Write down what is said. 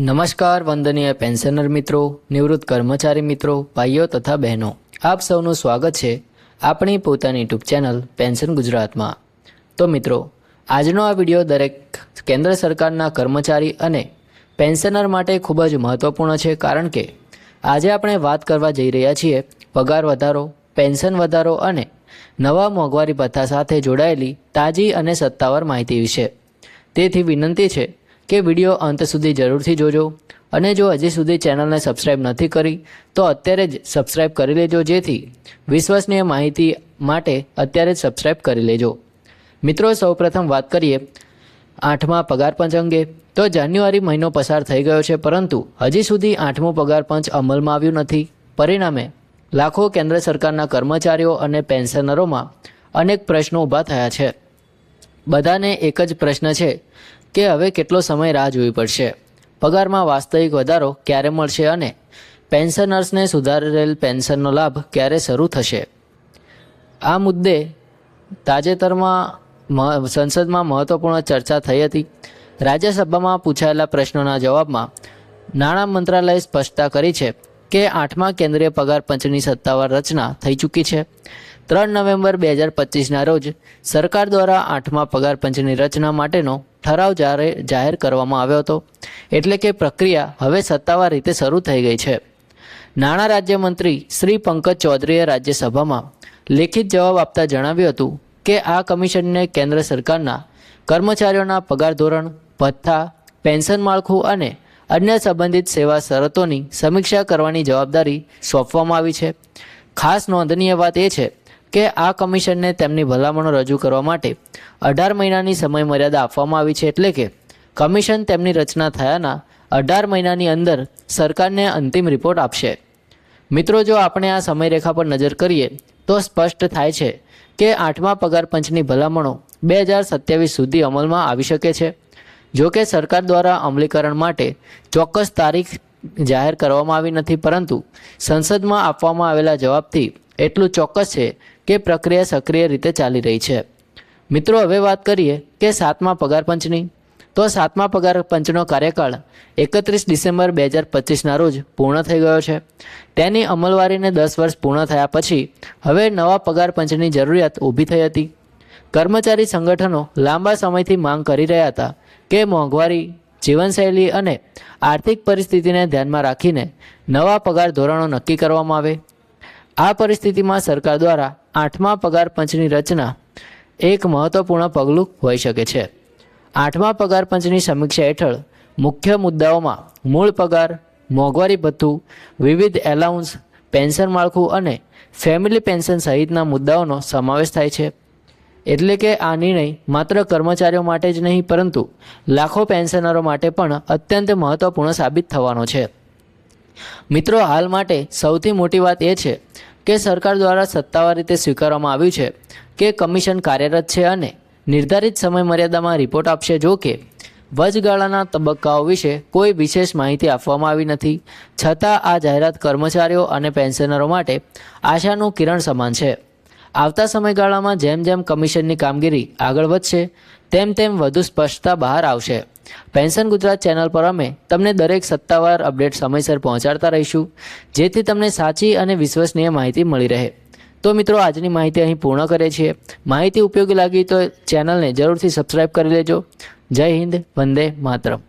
નમસ્કાર વંદનીય પેન્શનર મિત્રો, નિવૃત્ત કર્મચારી મિત્રો, ભાઈઓ તથા બહેનો, આપ સૌનું સ્વાગત છે આપણી પોતાની યુટ્યુબ ચેનલ પેન્શન ગુજરાતમાં। તો મિત્રો, આજનો આ વિડીયો દરેક કેન્દ્ર સરકારના કર્મચારી અને પેન્શનર માટે ખૂબ જ મહત્વપૂર્ણ છે, કારણ કે આજે આપણે વાત કરવા જઈ રહ્યા છીએ પગાર વધારો, પેન્શન વધારો અને નવા મોંઘવારી ભથ્થા સાથે જોડાયેલી તાજી અને સત્તાવાર માહિતી વિશે। તેથી વિનંતી છે કે વિડીયો અંત સુધી જરૂરથી જોજો અને જો હજી સુધી ચેનલને સબસ્ક્રાઇબ નથી કરી તો અત્યારે જ સબસ્ક્રાઇબ કરી લેજો, જેથી વિશ્વસનીય માહિતી માટે અત્યારે જ સબસ્ક્રાઇબ કરી લેજો। મિત્રો, સૌપ્રથમ વાત કરીએ 8મા પગાર પંચ અંગે। તો જાન્યુઆરી મહિનો પસાર થઈ ગયો છે, પરંતુ હજી સુધી 8મું પગાર પંચ અમલમાં આવ્યું નથી। પરિણામે લાખો કેન્દ્ર સરકારના કર્મચારીઓ અને પેન્શનરોમાં અનેક પ્રશ્નો ઊભા થયા છે। બધાને એક જ પ્રશ્ન છે કે હવે કેટલો સમય રાહ જોવી પડશે, પગારમાં વાસ્તવિક વધારો ક્યારે મળશે અને પેન્શનર્સને સુધારેલ પેન્શનનો લાભ ક્યારે શરૂ થશે। આ મુદ્દે તાજેતરમાં સંસદમાં મહત્વપૂર્ણ ચર્ચા થઈ હતી। રાજ્યસભામાં પૂછાયેલા પ્રશ્નોના જવાબમાં નાણાં મંત્રાલયે સ્પષ્ટતા કરી છે કે 8મા કેન્દ્રીય પગાર પંચની સત્તાવાર રચના થઈ ચૂકી છે। 3 નવેમ્બર 2025ના રોજ સરકાર દ્વારા 8મા પગાર પંચની રચના માટેનો ઠરાવ જાહેર કરવામાં આવ્યો હતો, એટલે કે પ્રક્રિયા હવે સત્તાવાર રીતે શરૂ થઈ ગઈ છે। નાણાં રાજ્યમંત્રી શ્રી પંકજ ચૌધરીએ રાજ્યસભામાં લેખિત જવાબ આપતા જણાવ્યું હતું કે આ કમિશનને કેન્દ્ર સરકારના કર્મચારીઓના પગાર ધોરણ, ભથ્થા, પેન્શન માળખું અને અન્ય સંબંધિત સેવા શરતોની સમીક્ષા કરવાની જવાબદારી સોંપવામાં આવી છે। ખાસ નોંધનીય વાત એ છે કે આ કમિશનને તેમની ભલામણો રજૂ કરવા માટે 18 મહિનાની સમયમર્યાદા આપવામાં આવી છે, એટલે કે કમિશન તેમની રચના થયાના 18 મહિનાની અંદર સરકારને અંતિમ રિપોર્ટ આપશે। મિત્રો, જો આપણે આ સમયરેખા પર નજર કરીએ તો સ્પષ્ટ થાય છે કે 8મા પગાર પંચની ભલામણો 2027 સુધી અમલમાં આવી શકે છે। જો કે સરકાર દ્વારા અમલીકરણ માટે ચોક્કસ તારીખ જાહેર કરવામાં આવી નથી, પરંતુ સંસદમાં આપવામાં આવેલા જવાબથી એટલું ચોક્કસ છે કે પ્રક્રિયા સક્રિય રીતે ચાલી રહી છે। મિત્રો, હવે વાત કરીએ કે 7મા પગાર પંચની। તો 7મા પગાર પંચનો કાર્યકાળ 31 ડિસેમ્બર 2025ના રોજ પૂર્ણ થઈ ગયો છે। તેની અમલવારીને 10 વર્ષ પૂર્ણ થયા પછી હવે નવા પગાર પંચની જરૂરિયાત ઊભી થઈ હતી। કર્મચારી સંગઠનો લાંબા સમયથી માંગ કરી રહ્યા હતા કે મોંઘવારી, જીવનશૈલી અને આર્થિક પરિસ્થિતિને ધ્યાનમાં રાખીને નવા પગાર ધોરણો નક્કી કરવામાં આવે। આ પરિસ્થિતિમાં સરકાર દ્વારા 8મા પગાર પંચની રચના એક મહત્વપૂર્ણ પગલું હોઈ શકે છે। 8મા પગાર પંચની સમીક્ષા હેઠળ મુખ્ય મુદ્દાઓમાં મૂળ પગાર, મોંઘવારી ભથ્થું, વિવિધ એલાઉન્સ, પેન્શન માળખું અને ફેમિલી પેન્શન સહિતના મુદ્દાઓનો સમાવેશ થાય છે। એટલે કે આ નિર્ણય માત્ર કર્મચારીઓ માટે જ નહીં, પરંતુ લાખો પેન્શનરો માટે પણ અત્યંત મહત્વપૂર્ણ સાબિત થવાનો છે। મિત્રો, હાલ માટે સૌથી મોટી વાત એ છે કે સરકાર દ્વારા સત્તાવાર રીતે સ્વીકારવામાં આવ્યું છે કે કમિશન કાર્યરત છે અને નિર્ધારિત સમયમર્યાદામાં રિપોર્ટ આપશે। જો કે વચગાળાના તબક્કાઓ વિશે કોઈ વિશેષ માહિતી આપવામાં આવી નથી, છતાં આ જાહેરાત કર્મચારીઓ અને પેન્શનરો માટે આશાનું કિરણ સમાન છે। આવતા સમયગાળામાં જેમ જેમ કમિશનની કામગીરી આગળ વધશે તેમ તેમ વધુ સ્પષ્ટતા બહાર આવશે। પેન્શન ગુજરાત ચેનલ પર અમે તમને દરેક સત્તાવાર અપડેટ સમયસર પહોંચાડતા રહીશું, જેથી તમને સાચી અને વિશ્વસનીય માહિતી મળી રહે। તો મિત્રો, આજની માહિતી અહીં પૂર્ણ કરીએ છીએ। માહિતી ઉપયોગી લાગી તો ચેનલને જરૂરથી સબસ્ક્રાઇબ કરી લેજો। જય હિન્દ, વંદે માતરમ।